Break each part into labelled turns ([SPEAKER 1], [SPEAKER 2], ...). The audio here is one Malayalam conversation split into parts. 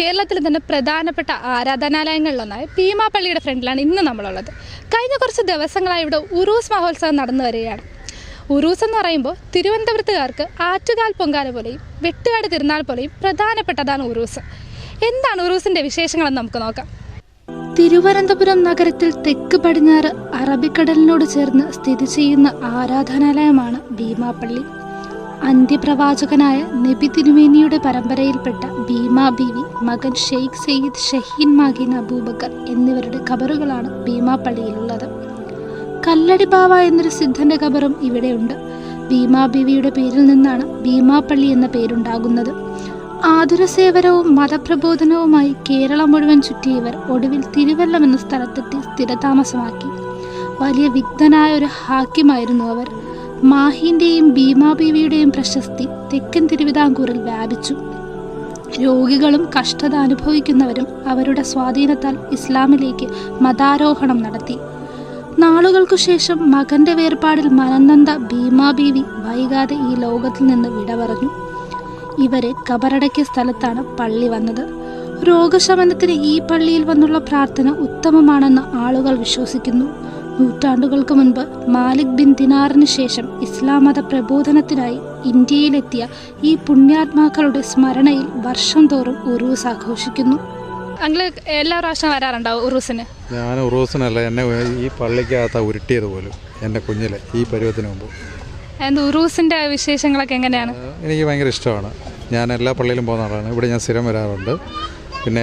[SPEAKER 1] കേരളത്തിൽ തന്നെ പ്രധാനപ്പെട്ട ആരാധനാലയങ്ങളിലൊന്നായ ഭീമാപള്ളിയുടെ ഫ്രണ്ടിലാണ് ഇന്ന് നമ്മളുള്ളത്. കഴിഞ്ഞ കുറച്ച് ദിവസങ്ങളായി ഇവിടെ ഉറൂസ് മഹോത്സവം നടന്നു വരികയാണ്. ഉറൂസ് എന്ന് പറയുമ്പോൾ തിരുവനന്തപുരത്തുകാർക്ക് ആറ്റുകാൽ പൊങ്കാല പോലെയും വെട്ടുകാട് തിരുനാൾ പോലെയും പ്രധാനപ്പെട്ടതാണ് ഉറൂസ്. എന്താണ് ഉറൂസിൻ്റെ വിശേഷങ്ങളെന്ന് നമുക്ക് നോക്കാം. തിരുവനന്തപുരം നഗരത്തിൽ തെക്ക് പടിഞ്ഞാറ് അറബിക്കടലിനോട് ചേർന്ന് സ്ഥിതി ചെയ്യുന്ന ആരാധനാലയമാണ് ഭീമാപള്ളി. അന്ത്യപ്രവാചകനായ നബി തിരുമേനിയുടെ പരമ്പരയിൽപ്പെട്ട ഭീമാ ബീവി, മകൻ ഷെയ്ഖ് സയ്യിദ് ഷഹീൻ മാഗിൻ അബൂബക്കർ എന്നിവരുടെ ഖബറുകളാണ് ഭീമാപള്ളിയിലുള്ളത്. കല്ലടി ബാവ എന്നൊരു സിദ്ധന്റെ ഖബറും ഇവിടെയുണ്ട്. ഭീമാ ബീവിയുടെ പേരിൽ നിന്നാണ് ഭീമാപള്ളി എന്ന പേരുണ്ടാകുന്നത്. ആതുരസേവനവും മതപ്രബോധനവുമായി കേരളം മുഴുവൻ ചുറ്റിയവർ ഒടുവിൽ തിരുവല്ലം എന്ന സ്ഥലത്തെത്തി സ്ഥിരതാമസമാക്കി. വലിയ വിഗ്ധനായ ഒരു ഹാക്കിമായിരുന്നു അവർ. മാഹിന്റെയും ഭീമാബീവിയുടെയും പ്രശസ്തി തെക്കൻ തിരുവിതാംകൂറിൽ വ്യാപിച്ചു. രോഗികളും കഷ്ടത അനുഭവിക്കുന്നവരും അവരുടെ സ്വാധീനത്താൽ ഇസ്ലാമിലേക്ക് മതാരോഹണം നടത്തി. നാളുകൾക്കു ശേഷം മകന്റെ വേർപാടിൽ മനംനൊന്ത ഭീമാബീവി വൈകാതെ ഈ ലോകത്തിൽ നിന്ന് വിട പറഞ്ഞു. ഇവരെ കബറടക്കിയ സ്ഥലത്താണ് പള്ളി വന്നത്. രോഗശമനത്തിന് ഈ പള്ളിയിൽ വന്നുള്ള പ്രാർത്ഥന ഉത്തമമാണെന്ന് ആളുകൾ വിശ്വസിക്കുന്നു. നൂറ്റാണ്ടുകൾക്ക് മുൻപ് മാലിക് ബിൻ ദിനാറിന് ശേഷം ഇസ്ലാം മത പ്രബോധനത്തിനായി ഇന്ത്യയിലെത്തിയ ഈ പുണ്യാത്മാക്കളുടെ സ്മരണയിൽ വർഷം തോറും ഉറൂസ് ആഘോഷിക്കുന്നു. അങ്ങനെ എല്ലാ പ്രാവശ്യം വരാറുണ്ടാവും ഉറൂസിന്?
[SPEAKER 2] ഞാൻ ഉറൂസിനല്ല, എന്നെ ഈ പള്ളിക്കകത്ത് ഉരുട്ടിയത് പോലും എൻ്റെ കുഞ്ഞിലെ ഈ പരുവത്തിന് മുമ്പ്.
[SPEAKER 1] ഉറൂസിൻ്റെ വിശേഷങ്ങളൊക്കെ എങ്ങനെയാണ്? എനിക്ക്
[SPEAKER 2] ഭയങ്കര ഇഷ്ടമാണ്. ഞാൻ എല്ലാ പള്ളിയിലും പോകുന്ന ആളാണ്. ഇവിടെ ഞാൻ സ്ഥിരം വരാറുണ്ട്. പിന്നെ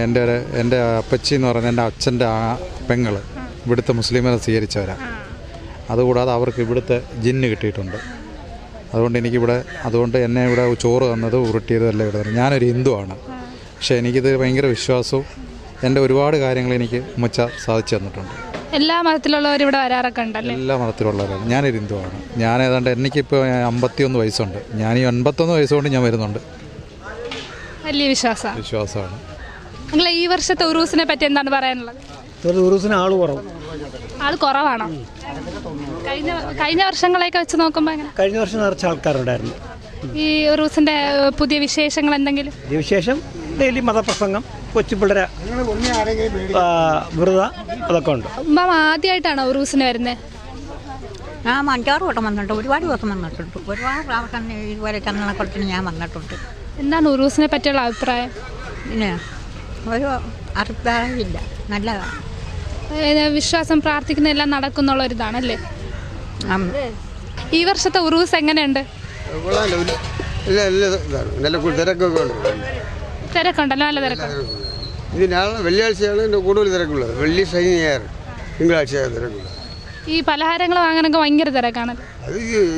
[SPEAKER 2] എൻ്റെ അപ്പച്ചി എന്ന് പറഞ്ഞാൽ എൻ്റെ അച്ഛൻ്റെ പെങ്ങൾ ഇവിടുത്തെ മുസ്ലിമിനെ സ്വീകരിച്ചവരാണ്. അതുകൂടാതെ അവർക്ക് ഇവിടുത്തെ ജിന്ന് കിട്ടിയിട്ടുണ്ട്. അതുകൊണ്ട് എന്നെ ഇവിടെ ചോറ് തന്നത് ഉരുട്ടിയതും എല്ലാം ഇവിടെ തന്നെ. ഞാനൊരു ഹിന്ദുവാണ്, പക്ഷേ എനിക്കിത് ഭയങ്കര വിശ്വാസവും എൻ്റെ ഒരുപാട് കാര്യങ്ങൾ എനിക്ക് ഉമ്മച്ച സാധിച്ചു തന്നിട്ടുണ്ട്.
[SPEAKER 1] എല്ലാ മതത്തിലുള്ളവരും ഇവിടെ വരാറൊക്കെ ഉണ്ടല്ലോ? എല്ലാ
[SPEAKER 2] മതത്തിലുള്ളവരാണ്. ഞാനൊരു ഹിന്ദുവാണ്. ഞാൻ ഏതാണ്ട് എനിക്കിപ്പോൾ 51 വയസ്സുണ്ട്. ഞാൻ ഈ 51 വയസ്സുകൊണ്ട് ഞാൻ വരുന്നുണ്ട്.
[SPEAKER 1] വലിയ വിശ്വാസമാണ്. നിങ്ങൾ ഈ വർഷത്തെ ഉറൂസിനെ പറ്റി എന്താണ് പറയാനുള്ളത്?
[SPEAKER 3] ഉറൂസിന് ആൾ
[SPEAKER 1] കുറവാണോ? കഴിഞ്ഞ വർഷങ്ങളെയൊക്കെ വെച്ച് നോക്കുമ്പോൾ
[SPEAKER 3] കഴിഞ്ഞ വർഷം നിറച്ച ആൾക്കാരുണ്ടായിരുന്നു.
[SPEAKER 1] ഈ ഉറൂസിന്റെ പുതിയ വിശേഷങ്ങൾ എന്തെങ്കിലും?
[SPEAKER 3] വിശേഷം ഡെയിലി മതപ്രസംഗം, കൊച്ചുപിള്ളേരെ വ്രത അതൊക്കെ ഉണ്ട്.
[SPEAKER 1] ആദ്യമായിട്ടാണോ ഉറൂസിന് വരുന്നത്?
[SPEAKER 4] ഞാൻ 5-6 വട്ടം വന്നിട്ടുണ്ട്. ഒരുപാട് ദിവസം വന്നിട്ടുണ്ട്. ഒരുപാട് പ്രാവശ്യം ഇതുവരെ ചന്ദനക്കുളത്തിന് ഞാൻ വന്നിട്ടുണ്ട്.
[SPEAKER 1] എന്താണ് ഉറൂസിനെ പറ്റിയുള്ള അഭിപ്രായം?
[SPEAKER 4] പിന്നെ ഒരു അഭിപ്രായമില്ല, നല്ലതാണ്.
[SPEAKER 1] വിശ്വാസം, പ്രാർത്ഥിക്കുന്ന എല്ലാം നടക്കുന്നുള്ള ഒരു ഇതാണല്ലേ? ഈ വർഷത്തെ ഉറൂസ് എങ്ങനെയുണ്ട്? തിരക്കുണ്ടല്ലോ? നല്ല തിരക്കുണ്ട്.
[SPEAKER 5] വെള്ളിയാഴ്ചയാണ് കൂടുതൽ തിരക്കുള്ളത്. വെള്ളി, ശനി, ഞായർ, തിങ്കളാഴ്ച തിരക്കുള്ളത്.
[SPEAKER 1] ഈ പലഹാരങ്ങൾ വാങ്ങാനൊക്കെ ഭയങ്കര തിരക്കാണ്.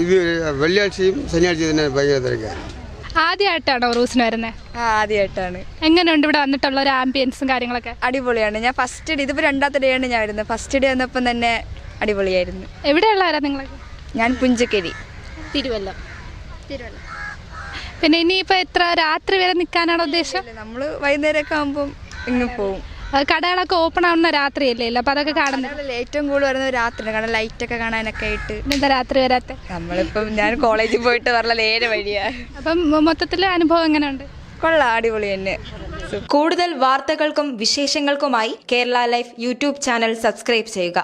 [SPEAKER 5] ഇത് വെള്ളിയാഴ്ചയും ശനിയാഴ്ചയും തന്നെ ഭയങ്കര തിരക്കാണ്.
[SPEAKER 1] ആദ്യമായിട്ടാണോ ഉറൂസിന് വരുന്നത്?
[SPEAKER 6] ആദ്യമായിട്ടാണ്.
[SPEAKER 1] എങ്ങനെയുണ്ട് ഇവിടെ വന്നിട്ടുള്ള ഒരു ആംബിയൻസും കാര്യങ്ങളൊക്കെ?
[SPEAKER 6] അടിപൊളിയാണ്. ഞാൻ ഫസ്റ്റ് ഡേ, ഇതിപ്പോൾ 2ാമത്തെ ഡേ ആണ് ഞാൻ വരുന്നത്. ഫസ്റ്റ് ഡേ വന്നപ്പം തന്നെ അടിപൊളിയായിരുന്നു.
[SPEAKER 1] എവിടെയുള്ളവരാ നിങ്ങളൊക്കെ?
[SPEAKER 6] ഞാൻ പുഞ്ചക്കരി,
[SPEAKER 1] തിരുവല്ലം. പിന്നെ ഇനിയിപ്പോൾ എത്ര രാത്രി വരെ നിൽക്കാനാണ് ഉദ്ദേശം?
[SPEAKER 6] നമ്മൾ വൈകുന്നേരമൊക്കെ ആകുമ്പം ഇങ്ങ് പോവും.
[SPEAKER 1] കടകളൊക്കെ ഓപ്പൺ ആവുന്ന രാത്രിയല്ലേ? അപ്പോൾ അതൊക്കെ കാണുന്നത്
[SPEAKER 6] ഏറ്റവും കൂടുതൽ വരുന്നത് രാത്രിയാണ്. കാരണം ലൈറ്റൊക്കെ കാണാനൊക്കെ ആയിട്ട്.
[SPEAKER 1] എന്താ രാത്രി വരാത്ത?
[SPEAKER 6] നമ്മളിപ്പം ഞാൻ കോളേജിൽ പോയിട്ട് പറഞ്ഞ നേരെ വഴിയാണ്.
[SPEAKER 1] അപ്പം മൊത്തത്തിലെ അനുഭവം എങ്ങനെയുണ്ട്?
[SPEAKER 6] കൊള്ളാം, അടിപൊളി തന്നെ.
[SPEAKER 7] കൂടുതൽ വാർത്തകൾക്കും വിശേഷങ്ങൾക്കുമായി Kerala life YouTube channel subscribe ചെയ്യുക.